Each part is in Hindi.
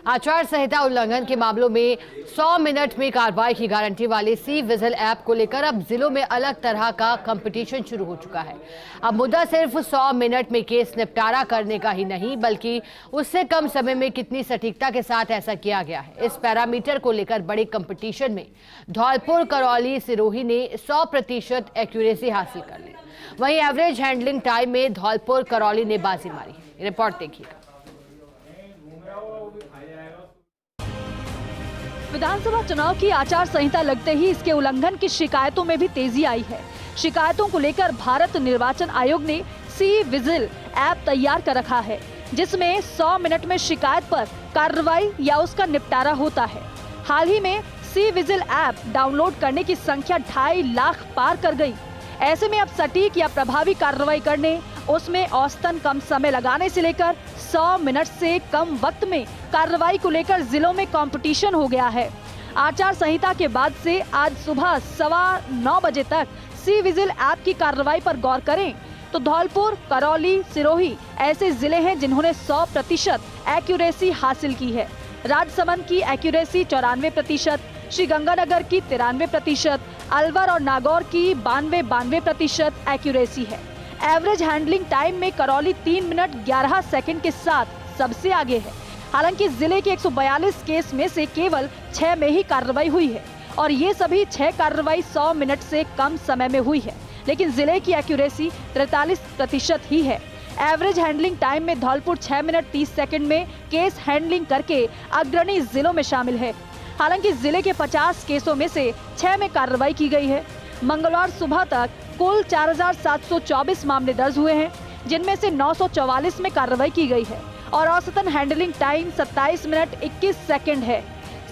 आचार संहिता उल्लंघन के मामलों में 100 मिनट में कार्रवाई की गारंटी वाले सी विजिल ऐप को लेकर अब जिलों में अलग तरह का कंपटीशन शुरू हो चुका है। अब मुद्दा सिर्फ 100 मिनट में केस निपटारा करने का ही नहीं, बल्कि उससे कम समय में कितनी सटीकता के साथ ऐसा किया गया है। इस पैरामीटर को लेकर बड़े कंपटीशन में धौलपुर, करौली, सिरोही ने 100% एक्यूरेसी हासिल कर ली। वहीं एवरेज हैंडलिंग टाइम में धौलपुर, करौली ने बाजी मारी। रिपोर्ट देखिएगा। विधानसभा चुनाव की आचार संहिता लगते ही इसके उल्लंघन की शिकायतों में भी तेजी आई है। शिकायतों को लेकर भारत निर्वाचन आयोग ने सी विजिल ऐप तैयार कर रखा है, जिसमें 100 मिनट में शिकायत पर कार्रवाई या उसका निपटारा होता है। हाल ही में सी विजिल ऐप डाउनलोड करने की संख्या 2.5 लाख पार कर गई। ऐसे में अब सटीक या प्रभावी कार्रवाई करने, उसमें औसतन कम समय लगाने से लेकर 100 मिनट से कम वक्त में कार्रवाई को लेकर जिलों में कंपटीशन हो गया है। आचार संहिता के बाद से आज सुबह 9:15 बजे तक सी विजिल ऐप की कार्रवाई पर गौर करें तो धौलपुर, करौली, सिरोही ऐसे जिले हैं जिन्होंने 100% एक्यूरेसी हासिल की है। राजसमंद की एक्यूरेसी 94%, श्रीगंगानगर की 93%, अलवर और नागौर की 92% एक्यूरेसी है। एवरेज हैंडलिंग टाइम में करौली 3 मिनट 11 सेकंड के साथ सबसे आगे है। हालांकि जिले के 142 केस में से केवल 6 में ही कार्रवाई हुई है और ये सभी 6 कार्रवाई 100 मिनट से कम समय में हुई है, लेकिन जिले की एक्यूरेसी 43% ही है। एवरेज हैंडलिंग टाइम में धौलपुर 6 मिनट 30 सेकंड में केस हैंडलिंग करके अग्रणी जिलों में शामिल है। हालांकि जिले के 50 केसों में से 6 में कार्रवाई की गई है। मंगलवार सुबह तक कुल 4724 मामले दर्ज हुए हैं, जिनमें से 944 में कार्रवाई की गई है और औसतन हैंडलिंग टाइम 27 मिनट 21 सेकंड है।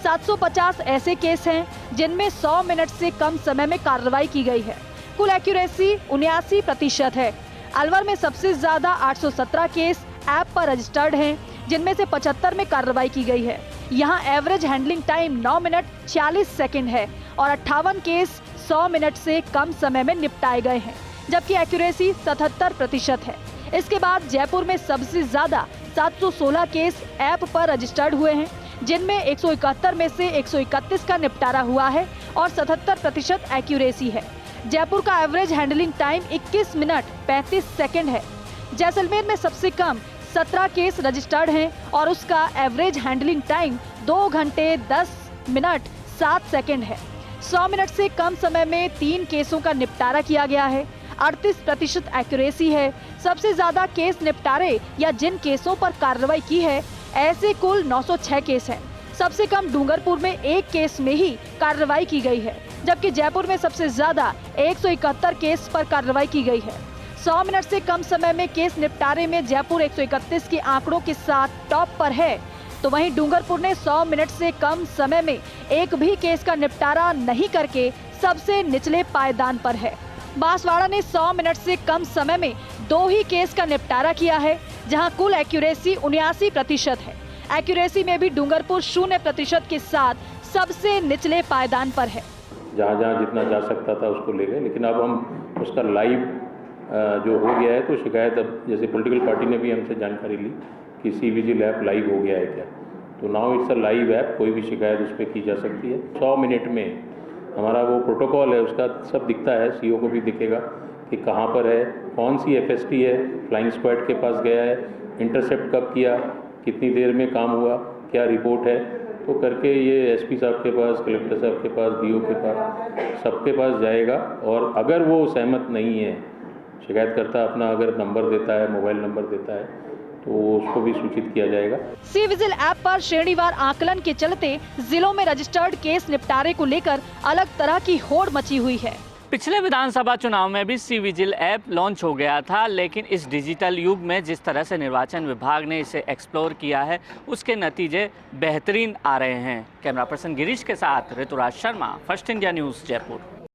750 ऐसे केस हैं जिनमें 100 मिनट से कम समय में कार्रवाई की गई है। कुल एक्यूरेसी 79% है। अलवर में सबसे ज्यादा 817 केस ऐप पर रजिस्टर्ड हैं, जिनमें से 75 में कार्रवाई की गई है। यहाँ average handling time 9 minute 46 second है और 58 केस 100 मिनट से कम समय में निपटाए गए हैं, जबकि एक्यूरेसी 77% है। इसके बाद जयपुर में सबसे ज्यादा 716 केस ऐप पर रजिस्टर्ड हुए हैं, जिनमें 171 में से 131 का निपटारा हुआ है और 77% एक्यूरेसी है। जयपुर का average handling time 21 minute 35 second है। जैसलमेर में सबसे कम 17 केस रजिस्टर्ड हैं और उसका एवरेज हैंडलिंग टाइम 2 घंटे 10 मिनट 7 सेकंड है। 100 मिनट से कम समय में 3 केसों का निपटारा किया गया है। 38% एक्यूरेसी है। सबसे ज्यादा केस निपटारे या जिन केसों पर कार्रवाई की है, ऐसे कुल 906 केस हैं। सबसे कम डूंगरपुर में 1 केस में ही कार्रवाई की गई है, जबकि जयपुर में सबसे ज्यादा 171 केस पर कार्रवाई की गई है। 100 मिनट से कम समय में केस निपटारे में जयपुर 131 के आंकड़ों के साथ टॉप पर है, तो वहीं डूंगरपुर ने 100 मिनट से कम समय में एक भी केस का निपटारा नहीं करके सबसे निचले पायदान पर है। बांसवाड़ा ने 100 मिनट से कम समय में 2 ही केस का निपटारा किया है, जहां कुल एक्यूरेसी 79% है। एक्यूरेसी में भी डूंगरपुर 0% के साथ सबसे निचले पायदान पर है। जहाँ जितना जा सकता था उसको ले गए, लेकिन अब हम उसका लाइव जो हो गया है, तो शिकायत अब जैसे पॉलिटिकल पार्टी ने भी हमसे जानकारी ली कि सी विजिल ऐप लाइव हो गया है क्या, तो now it's a live app, कोई भी शिकायत उस पर की जा सकती है। 100 मिनट में हमारा वो प्रोटोकॉल है, उसका सब दिखता है, सीओ को भी दिखेगा कि कहाँ पर है, कौन सी एफएसटी है, फ्लाइंग स्क्वाड के पास गया है, इंटरसेप्ट कब किया, कितनी देर में काम हुआ, क्या रिपोर्ट है, तो करके ये एसपी साहब के पास, कलेक्टर साहब के पास, डीओ के पास, सबके पास जाएगा। और अगर वो सहमत नहीं है, शिकायतकर्ता अपना अगर नंबर देता है, मोबाइल नंबर देता है, तो उसको भी सूचित किया जाएगा। सी विजिल ऐप पर श्रेणीवार आकलन के चलते जिलों में रजिस्टर्ड केस निपटारे को लेकर अलग तरह की होड़ मची हुई है। पिछले विधानसभा चुनाव में भी सी विजिल ऐप लॉन्च हो गया था, लेकिन इस डिजिटल युग में जिस तरह से निर्वाचन विभाग ने इसे एक्सप्लोर किया है, उसके नतीजे बेहतरीन आ रहे हैं। कैमरा पर्सन गिरीश के साथ Rituraj Sharma, First India News, Jaipur.